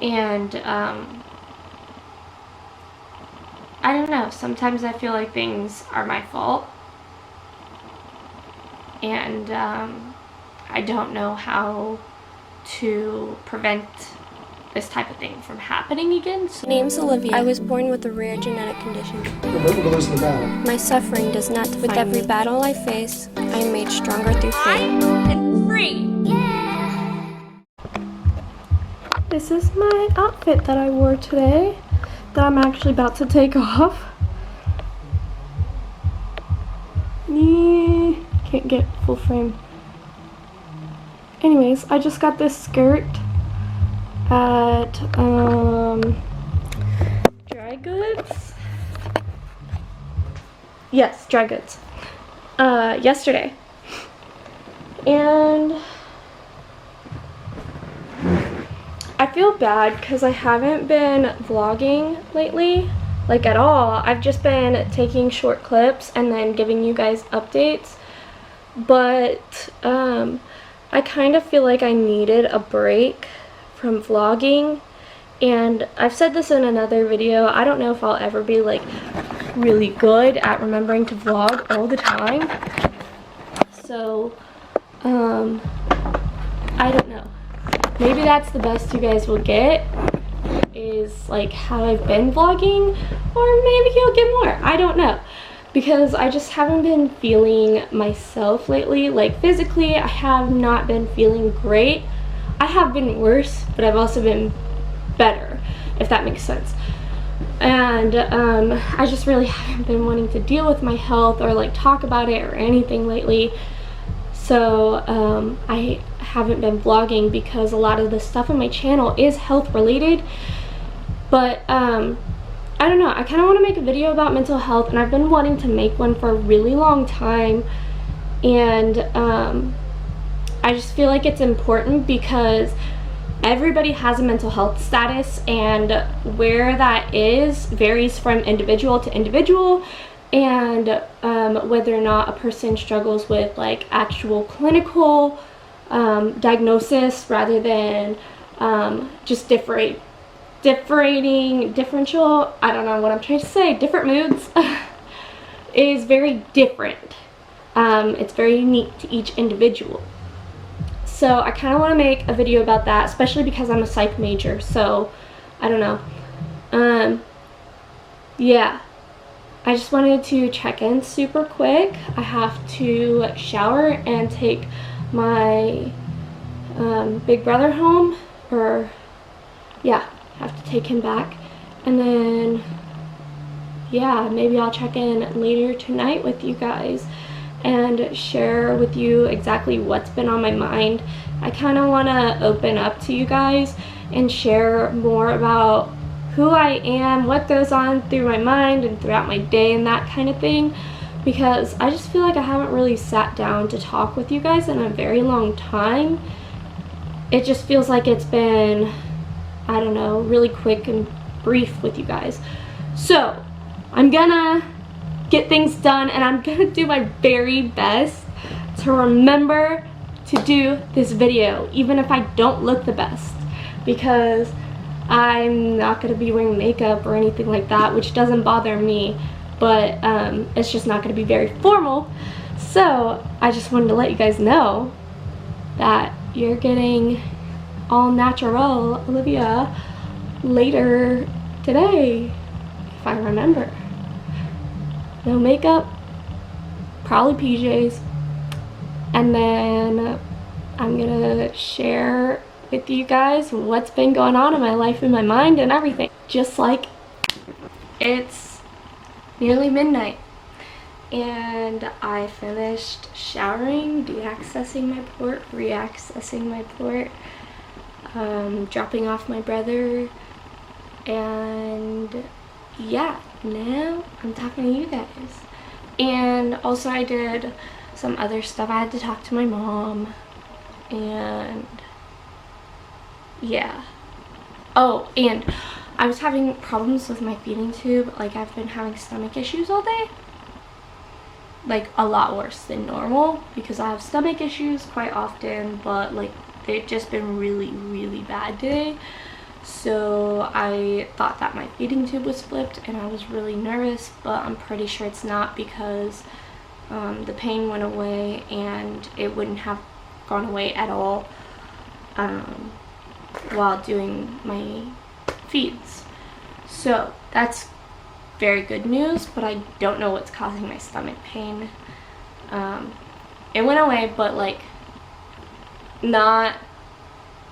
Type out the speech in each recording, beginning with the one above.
And I don't know, sometimes I feel like things are my fault, and I don't know how to prevent this type of thing from happening again. My name's Olivia. I was born with a rare genetic condition. We're going to lose the battle. My suffering does not define me. With every battle I face, I am made stronger through faith. And free! This is my outfit that I wore today that I'm actually about to take off. Can't get full frame. Anyways, I just got this skirt at Dry Goods. Yes, Dry Goods. Yesterday. And I feel bad because I haven't been vlogging lately, like at all. I've just been taking short clips and then giving you guys updates. But I kind of feel like I needed a break from vlogging, and I've said this in another video, I don't know if I'll ever be like really good at remembering to vlog all the time. So I don't know, maybe that's the best you guys will get, is like how I've been vlogging, or maybe you'll get more, I don't know, because I just haven't been feeling myself lately. Like physically, I have not been feeling great. I have been worse, but I've also been better, if that makes sense. And I just really haven't been wanting to deal with my health or like talk about it or anything lately. So I haven't been vlogging because a lot of the stuff on my channel is health related. But I don't know, I kind of want to make a video about mental health, and I've been wanting to make one for a really long time. And I just feel like it's important because everybody has a mental health status, and where that is varies from individual to individual, and whether or not a person struggles with like actual clinical diagnosis rather than just differential, I don't know what I'm trying to say, different moods is very different. It's very unique to each individual. So I kind of want to make a video about that, especially because I'm a psych major, so I don't know. Yeah, I just wanted to check in super quick. I have to shower and take my big brother home, or yeah, have to take him back, and then yeah, maybe I'll check in later tonight with you guys and share with you exactly what's been on my mind. I kind of want to open up to you guys and share more about who I am, what goes on through my mind and throughout my day and that kind of thing, because I just feel like I haven't really sat down to talk with you guys in a very long time. It just feels like it's been, I don't know, really quick and brief with you guys. So I'm gonna get things done, and I'm gonna do my very best to remember to do this video, even if I don't look the best, because I'm not gonna be wearing makeup or anything like that, which doesn't bother me, but it's just not gonna be very formal. So I just wanted to let you guys know that you're getting all natural Olivia later today, if I remember. No makeup, probably PJs, and then I'm gonna share with you guys what's been going on in my life and my mind and everything. Just like it's nearly midnight and I finished showering, deaccessing my port, reaccessing my port, dropping off my brother, and yeah, now I'm talking to you guys. And also I did some other stuff. I had to talk to my mom, and yeah. Oh, and I was having problems with my feeding tube. Like, I've been having stomach issues all day, like a lot worse than normal, because I have stomach issues quite often, but like they've just been really bad today. So I thought that my feeding tube was flipped, and I was really nervous, but I'm pretty sure it's not, because the pain went away, and it wouldn't have gone away at all while doing my feeds. So that's very good news, but I don't know what's causing my stomach pain. It went away, but like not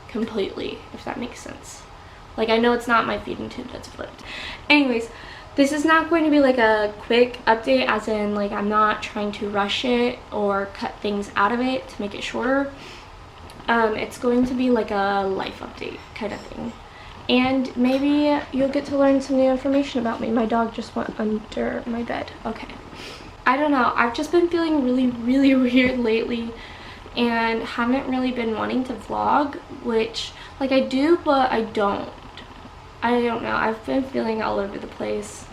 completely, if that makes sense. Like, I know it's not my feeding tube that's flipped. Anyways, this is not going to be like a quick update, as in like I'm not trying to rush it or cut things out of it to make it shorter. It's going to be like a life update kind of thing. And maybe you'll get to learn some new information about me. My dog just went under my bed. Okay. I don't know. I've just been feeling really, really weird lately, and haven't really been wanting to vlog, which, like, I do, but I don't. I don't know. I've been feeling all over the place.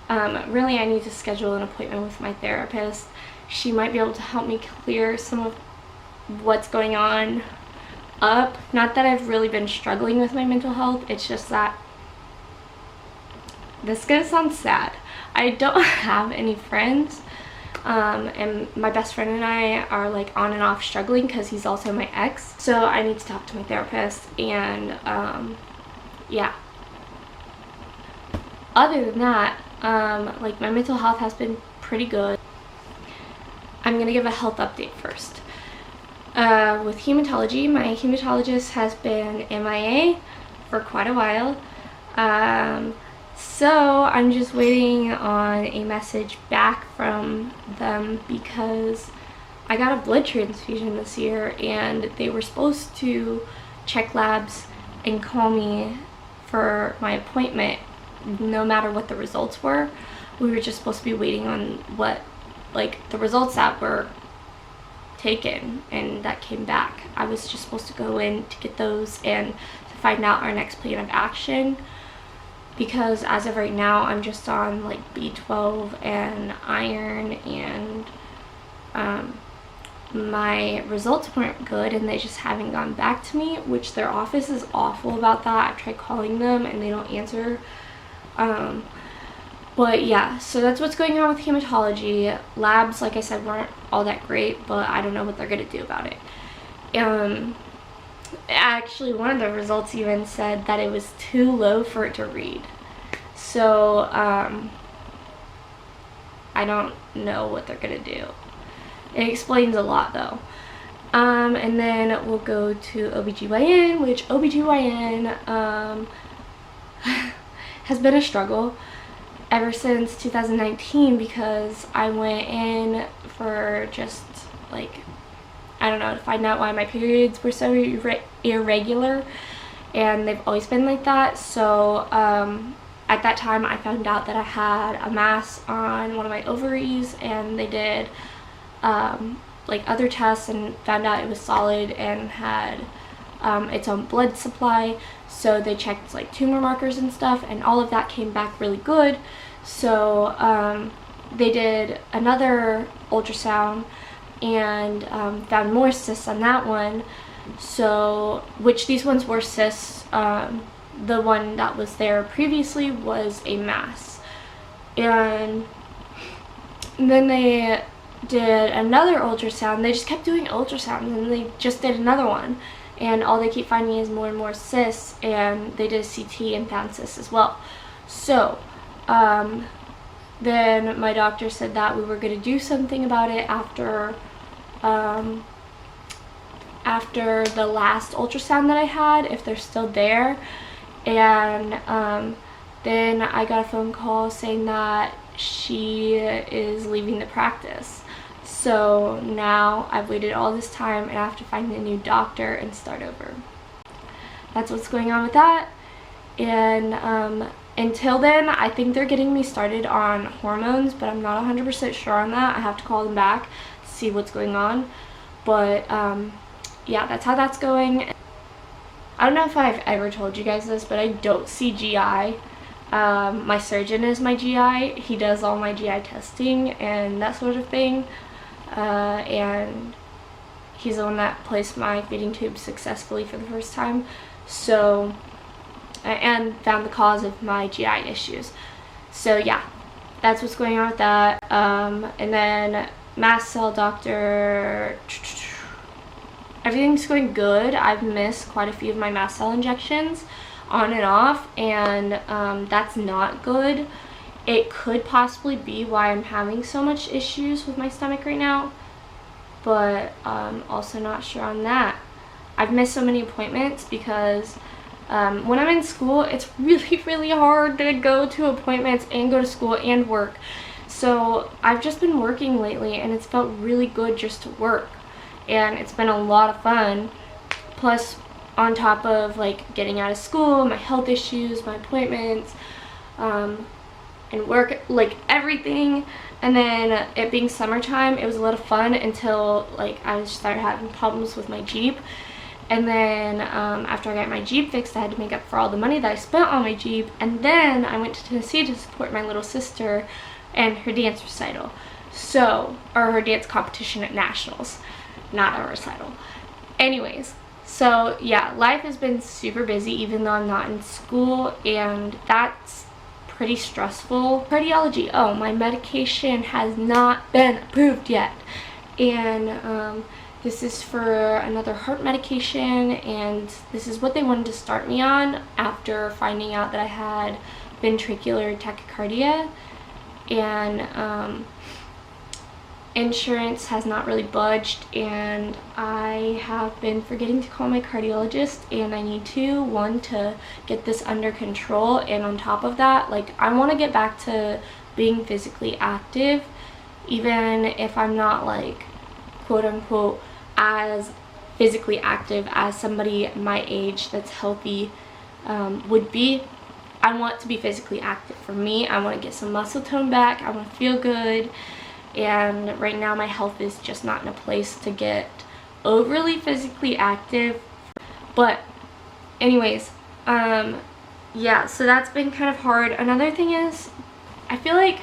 Really, I need to schedule an appointment with my therapist. She might be able to help me clear some of what's going on up. Not that I've really been struggling with my mental health. It's just that, this is gonna sound sad, I don't have any friends. And my best friend and I are like on and off struggling, because he's also my ex. So I need to talk to my therapist, and yeah. Other than that, like, my mental health has been pretty good. I'm gonna give a health update first. With hematology, my hematologist has been MIA for quite a while. So I'm just waiting on a message back from them, because I got a blood transfusion this year, and they were supposed to check labs and call me for my appointment no matter what the results were. We were just supposed to be waiting on what, like, the results that were taken and that came back. I was just supposed to go in to get those and to find out our next plan of action, because as of right now I'm just on like B12 and iron, and my results weren't good, and they just haven't gone back to me, which their office is awful about that. I've tried calling them and they don't answer. But yeah, so that's what's going on with hematology. Labs, like I said, weren't all that great, but I don't know what they're gonna do about it. Actually, one of the results even said that it was too low for it to read. So I don't know what they're gonna do. It explains a lot though. And then we'll go to OBGYN, which OBGYN has been a struggle ever since 2019, because I went in for just like, I don't know, to find out why my periods were so irregular, and they've always been like that. So at that time I found out that I had a mass on one of my ovaries, and they did like other tests and found out it was solid and had its own blood supply. So they checked like tumor markers and stuff, and all of that came back really good. So they did another ultrasound and found more cysts on that one. So, which these ones were cysts. The one that was there previously was a mass. And then they did another ultrasound. They just kept doing ultrasounds, and they just did another one. And all they keep finding is more and more cysts, and they did a CT and found cysts as well. So then my doctor said that we were going to do something about it after the last ultrasound that I had, if they're still there. And then I got a phone call saying that she is leaving the practice. So now I've waited all this time, and I have to find a new doctor and start over. That's what's going on with that. And until then, I think they're getting me started on hormones, but I'm not 100% sure on that. I have to call them back to see what's going on. But yeah, that's how that's going. I don't know if I've ever told you guys this, but I don't see GI. My surgeon is my GI. He does all my GI testing and that sort of thing. And he's the one that placed my feeding tube successfully for the first time. So and found the cause of my GI issues. So yeah, that's what's going on with that. And then mast cell doctor, everything's going good. I've missed quite a few of my mast cell injections on and off, and that's not good. It could possibly be why I'm having so much issues with my stomach right now, but also not sure on that. I've missed so many appointments because when I'm in school, it's really hard to go to appointments and go to school and work. So I've just been working lately, and it's felt really good just to work, and it's been a lot of fun. Plus, on top of like getting out of school, my health issues, my appointments, and work, like everything. And then it being summertime, it was a lot of fun until like I started having problems with my Jeep. And then after I got my Jeep fixed, I had to make up for all the money that I spent on my Jeep. And then I went to Tennessee to support my little sister and her dance recital. So, or her dance competition at nationals, not a recital. Anyways, so yeah, life has been super busy even though I'm not in school, and that's pretty stressful. Cardiology, oh, my medication has not been approved yet. And this is for another heart medication, and this is what they wanted to start me on after finding out that I had ventricular tachycardia. And insurance has not really budged, and I have been forgetting to call my cardiologist, and I need to get this under control. And on top of that, like, I want to get back to being physically active, even if I'm not like quote unquote as physically active as somebody my age that's healthy would be. I want to be physically active. For me, I want to get some muscle tone back. I want to feel good. And right now my health is just not in a place to get overly physically active. But anyways, yeah, so that's been kind of hard. Another thing is, I feel like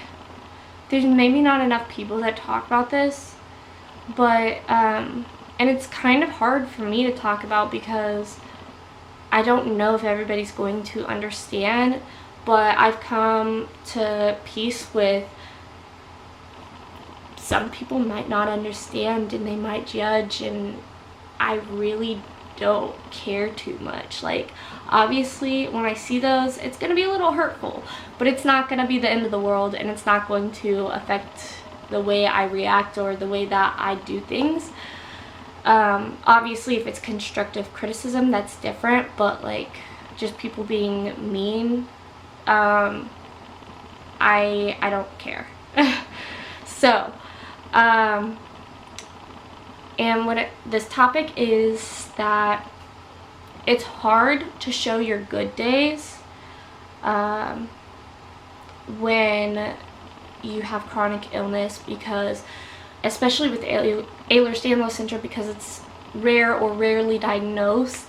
there's maybe not enough people that talk about this, but and it's kind of hard for me to talk about because I don't know if everybody's going to understand. But I've come to peace with, some people might not understand and they might judge, and I really don't care too much. Like, obviously when I see those, it's gonna be a little hurtful, but it's not gonna be the end of the world, and it's not going to affect the way I react or the way that I do things. Obviously if it's constructive criticism, that's different, but like just people being mean, I don't care. So and what this topic is that it's hard to show your good days when you have chronic illness, because especially with Ehlers Danlos Syndrome, because it's rare or rarely diagnosed,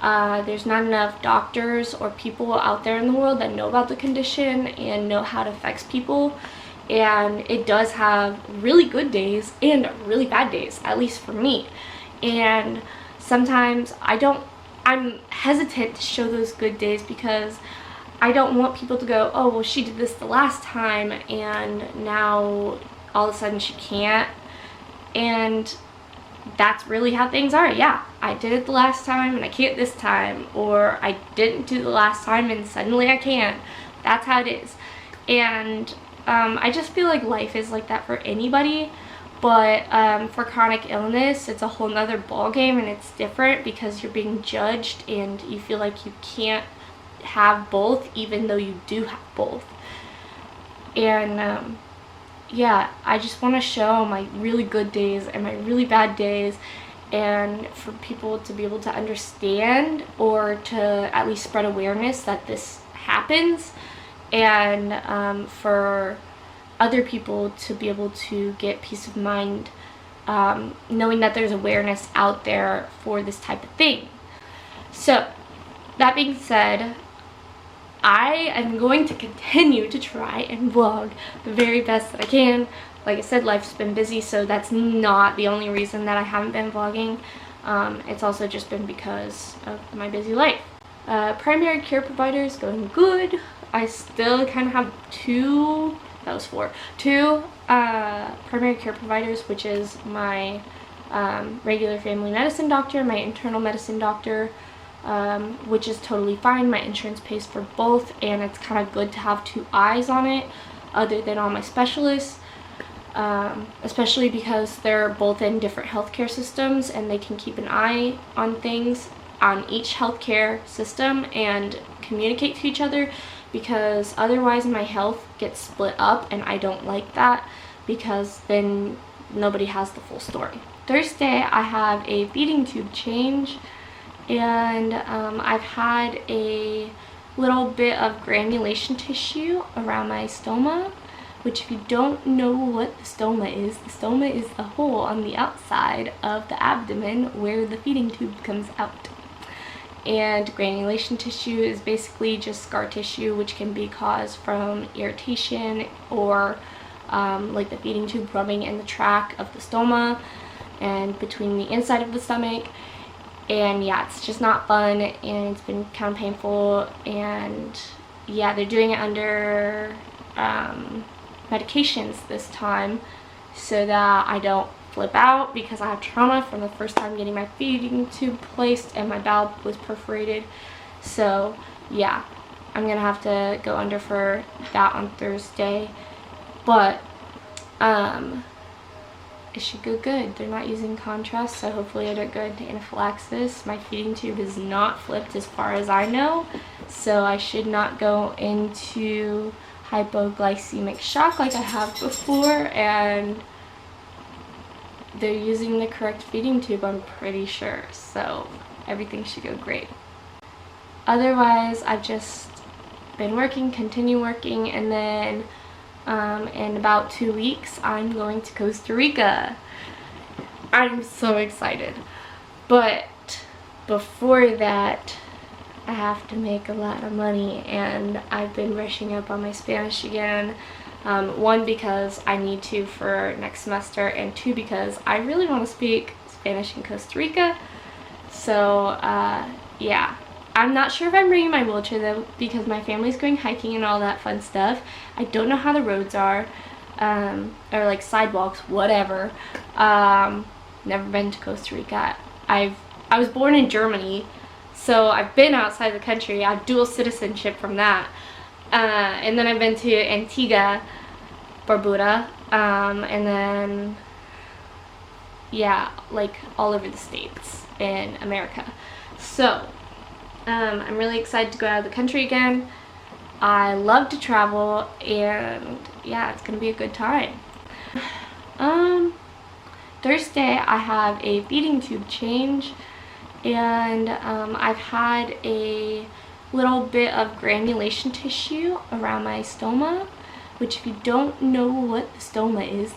there's not enough doctors or people out there in the world that know about the condition and know how it affects people. And it does have really good days and really bad days, at least for me. And sometimes I'm hesitant to show those good days because I don't want people to go, oh, well, she did this the last time and now all of a sudden she can't. And that's really how things are. Yeah, I did it the last time and I can't this time, or I didn't do the last time and suddenly I can. That's how it is. And I just feel like life is like that for anybody, but for chronic illness, it's a whole nother ball game, and it's different because you're being judged and you feel like you can't have both, even though you do have both. And yeah, I just want to show my really good days and my really bad days, and for people to be able to understand, or to at least spread awareness that this happens, and for other people to be able to get peace of mind, knowing that there's awareness out there for this type of thing. So that being said, I am going to continue to try and vlog the very best that I can. Like I said, life's been busy, so that's not the only reason that I haven't been vlogging. It's also just been because of my busy life. Primary care provider is going good. I still kind of have two primary care providers, which is my regular family medicine doctor, my internal medicine doctor, which is totally fine. My insurance pays for both, and it's kind of good to have two eyes on it other than all my specialists, especially because they're both in different healthcare systems and they can keep an eye on things on each healthcare system and communicate to each other, because otherwise my health gets split up, and I don't like that because then nobody has the full story. Thursday I have a feeding tube change, and I've had a little bit of granulation tissue around my stoma, which, if you don't know what the stoma is the hole on the outside of the abdomen where the feeding tube comes out. And granulation tissue is basically just scar tissue, which can be caused from irritation or like the feeding tube rubbing in the tract of the stoma and between the inside of the stomach. And yeah, it's just not fun, and it's been kind of painful, and yeah, they're doing it under medications this time so that I don't flip out, because I have trauma from the first time getting my feeding tube placed and my bowel was perforated. So yeah, I'm gonna have to go under for that on Thursday, but it should go good. They're not using contrast, so hopefully I don't go into anaphylaxis. My feeding tube is not flipped as far as I know, so I should not go into hypoglycemic shock like I have before, and they're using the correct feeding tube, I'm pretty sure, so everything should go great. Otherwise, I've just been working, continue working, and then in about 2 weeks I'm going to Costa Rica. I'm so excited, but before that I have to make a lot of money, and I've been rushing up on my Spanish again. One, because I need to for next semester, and two, because I really want to speak Spanish in Costa Rica. So yeah, I'm not sure if I'm bringing my wheelchair though, because my family's going hiking and all that fun stuff. I don't know how the roads are, or like sidewalks, whatever. Never been to Costa Rica. I was born in Germany, so I've been outside the country. I have dual citizenship from that. And then I've been to Antigua, Barbuda, and then yeah, like all over the states in America. So I'm really excited to go out of the country again. I love to travel, and yeah, it's gonna be a good time. Thursday I have a feeding tube change, and I've had a little bit of granulation tissue around my stoma, which, if you don't know what the stoma is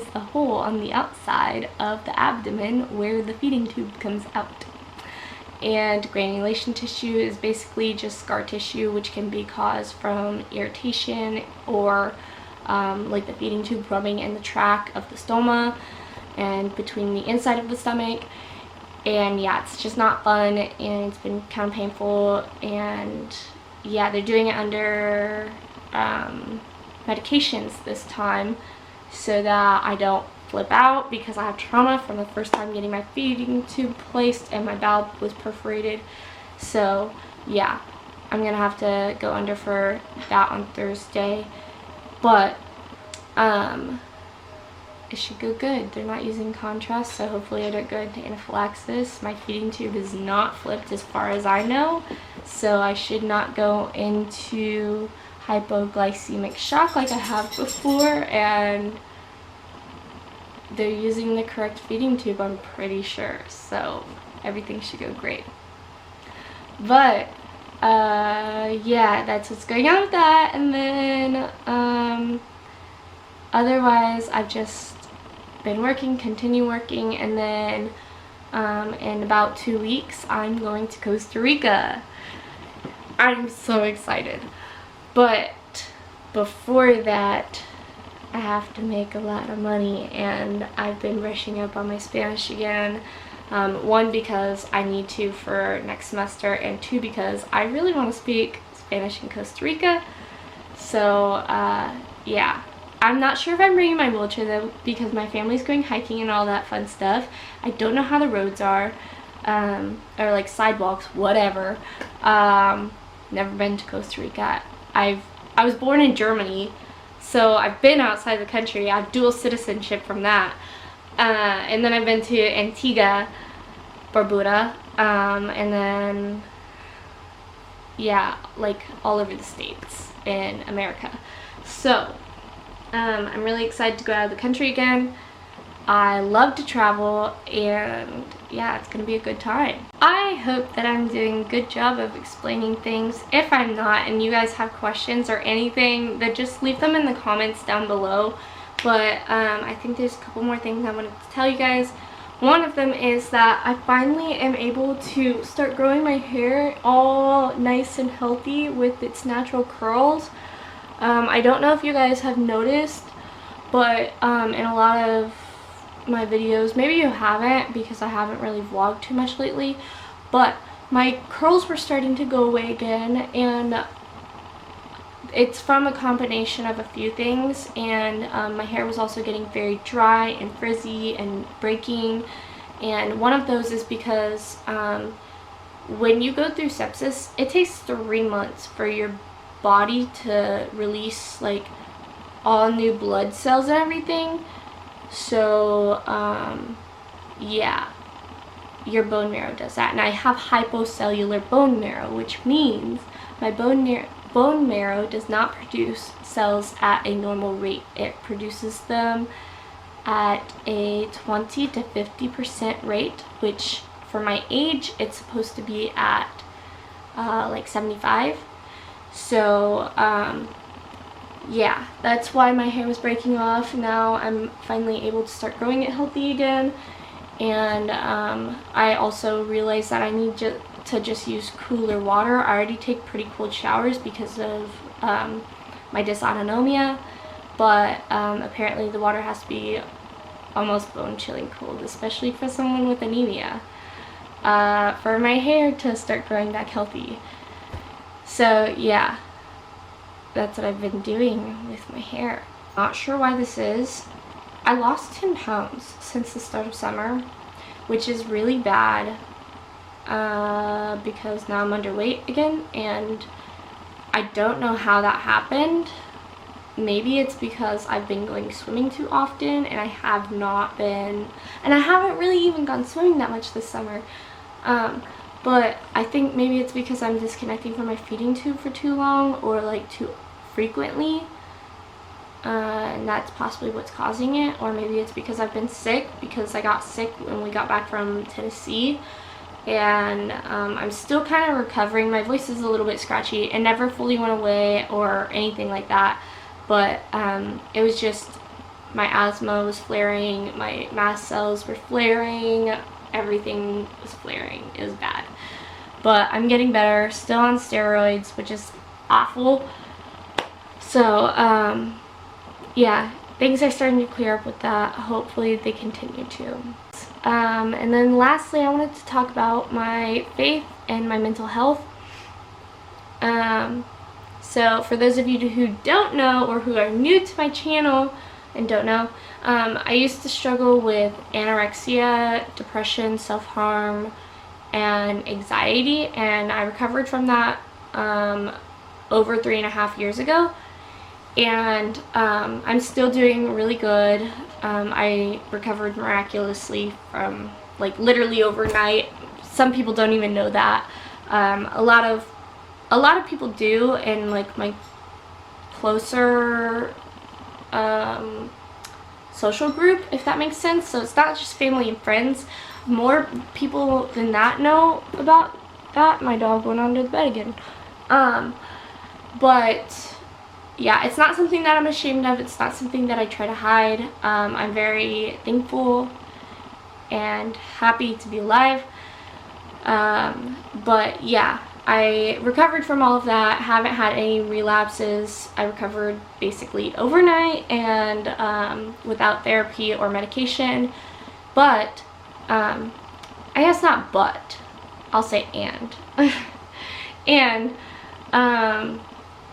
the hole on the outside of the abdomen where the feeding tube comes out. And granulation tissue is basically just scar tissue, which can be caused from irritation or like the feeding tube rubbing in the tract of the stoma and between the inside of the stomach. And yeah, it's just not fun, and it's been kind of painful, and yeah, they're doing it under medications this time so that I don't flip out, because I have trauma from the first time getting my feeding tube placed and my bowel was perforated. So yeah, I'm gonna have to go under for that on Thursday, but it should go good. They're not using contrast, so hopefully I don't go into anaphylaxis. My feeding tube is not flipped as far as I know, so I should not go into hypoglycemic shock like I have before, and they're using the correct feeding tube, I'm pretty sure, so everything should go great. But yeah, that's what's going on with that. And then otherwise I've just been working, continue working, and then in about 2 weeks I'm going to Costa Rica. I'm so excited, but before that I have to make a lot of money, and I've been rushing up on my Spanish again. One, because I need to for next semester, and two, because I really want to speak Spanish in Costa Rica. So yeah, I'm not sure if I'm bringing my wheelchair though, because my family's going hiking and all that fun stuff. I don't know how the roads are, or like sidewalks, whatever. Never been to Costa Rica. I was born in Germany, so I've been outside the country. I have dual citizenship from that. And then I've been to Antigua, Barbuda, and then, yeah, like all over the states in America. So, I'm really excited to go out of the country again. I love to travel, and yeah, it's gonna be a good time. I hope that I'm doing a good job of explaining things. If I'm not, and you guys have questions or anything, then just leave them in the comments down below. But I think there's a couple more things I wanted to tell you guys. One of them is that I finally am able to start growing my hair all nice and healthy with its natural curls. I don't know if you guys have noticed, but in a lot of my videos, maybe you haven't because I haven't really vlogged too much lately, but my curls were starting to go away again, and it's from a combination of a few things. And my hair was also getting very dry and frizzy and breaking, and one of those is because when you go through sepsis, it takes 3 months for your body to release like all new blood cells and everything. So yeah, your bone marrow does that, and I have hypocellular bone marrow, which means my bone marrow does not produce cells at a normal rate. It produces them at a 20 to 50% rate, which for my age it's supposed to be at like 75. So yeah, that's why my hair was breaking off. Now I'm finally able to start growing it healthy again. And I also realized that I need to just use cooler water. I already take pretty cold showers because of my dysautonomia, but apparently the water has to be almost bone-chilling cold, especially for someone with anemia, for my hair to start growing back healthy. So yeah, that's what I've been doing with my hair. Not sure why this is. I lost 10 pounds since the start of summer, which is really bad because now I'm underweight again, and I don't know how that happened. Maybe it's because I've been going swimming too often, and I have not been, and I haven't really even gone swimming that much this summer. But I think maybe it's because I'm disconnecting from my feeding tube for too long, or like too frequently, and that's possibly what's causing it. Or maybe it's because I've been sick, because I got sick when we got back from Tennessee, and I'm still kind of recovering. My voice is a little bit scratchy. It never fully went away or anything like that, but it was just my asthma was flaring, my mast cells were flaring, everything was flaring. It was bad. But I'm getting better, still on steroids, which is awful. So yeah, things are starting to clear up with that. Hopefully they continue to. And then lastly, I wanted to talk about my faith and my mental health. So for those of you who don't know, or who are new to my channel and don't know, I used to struggle with anorexia, depression, self-harm, and anxiety, and I recovered from that over 3.5 years ago, and I'm still doing really good. I recovered miraculously from, like, literally overnight. Some people don't even know that. A lot of people do, and like my closer social group, if that makes sense. So it's not just family and friends. More people than that know about that. My dog went under the bed again. But yeah, it's not something that I'm ashamed of. It's not something that I try to hide. I'm very thankful and happy to be alive. But yeah, I recovered from all of that. Haven't had any relapses. I recovered basically overnight and without therapy or medication. But I guess not but, I'll say and. And,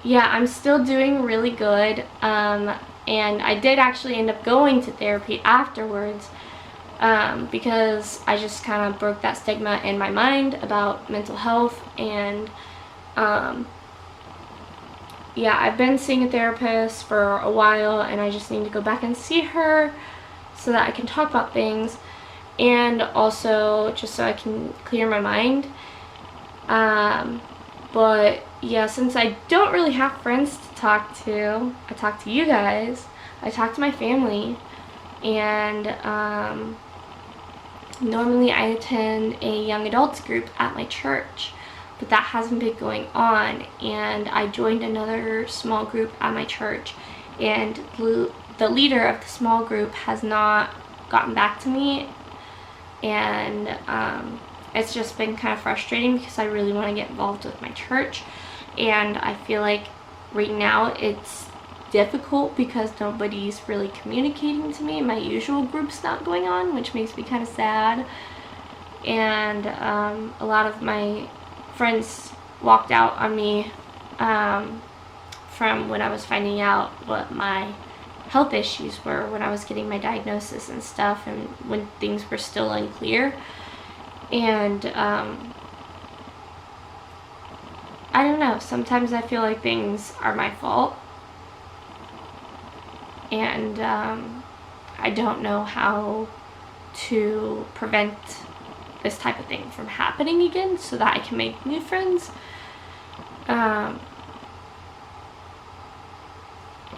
yeah, I'm still doing really good, and I did actually end up going to therapy afterwards, because I just kind of broke that stigma in my mind about mental health. And yeah, I've been seeing a therapist for a while, and I just need to go back and see her so that I can talk about things, and also just so I can clear my mind. But yeah, since I don't really have friends to talk to, I talk to you guys, I talk to my family, and normally I attend a young adults group at my church, but that hasn't been going on, and I joined another small group at my church, and the leader of the small group has not gotten back to me, and it's just been kind of frustrating because I really want to get involved with my church, and I feel like right now it's difficult because nobody's really communicating to me. My usual group's not going on, which makes me kind of sad, and a lot of my friends walked out on me from when I was finding out what my health issues were, when I was getting my diagnosis and stuff, and when things were still unclear. And I don't know, sometimes I feel like things are my fault, and I don't know how to prevent this type of thing from happening again so that I can make new friends.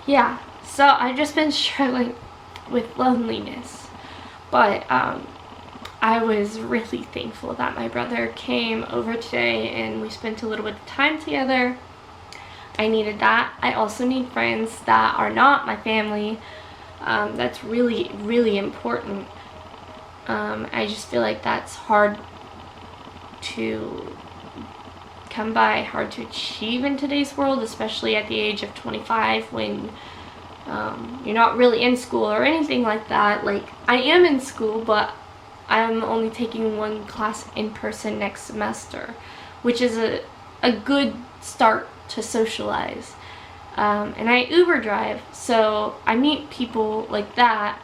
Yeah, so I've just been struggling with loneliness, but I was really thankful that my brother came over today and we spent a little bit of time together. I needed that. I also need friends that are not my family. That's really, really important. I just feel like that's hard to come by, hard to achieve in today's world, especially at the age of 25 when you're not really in school or anything like that. Like, I am in school, but I'm only taking one class in person next semester, which is a good start to socialize. And I Uber drive, so I meet people like that,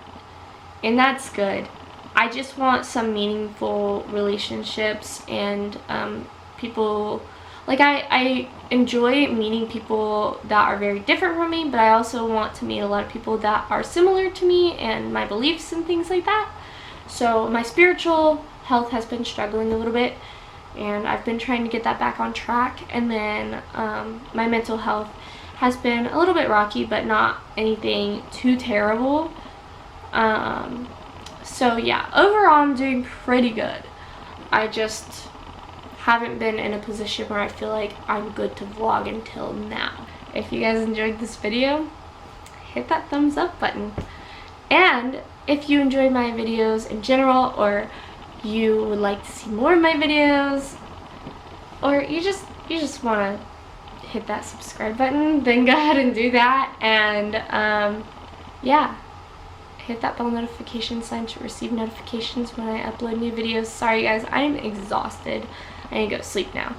and that's good. I just want some meaningful relationships, and people, like, I enjoy meeting people that are very different from me, but I also want to meet a lot of people that are similar to me and my beliefs and things like that. So my spiritual health has been struggling a little bit, and I've been trying to get that back on track. And then my mental health has been a little bit rocky, but not anything too terrible. So yeah, overall I'm doing pretty good. I just haven't been in a position where I feel like I'm good to vlog until now. If you guys enjoyed this video, hit that thumbs up button. And if you enjoyed my videos in general, or you would like to see more of my videos, or you just want to hit that subscribe button, then go ahead and do that. And yeah, hit that bell notification sign to receive notifications when I upload new videos. Sorry guys, I'm exhausted. I need to go to sleep now.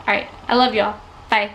Alright, I love y'all. Bye.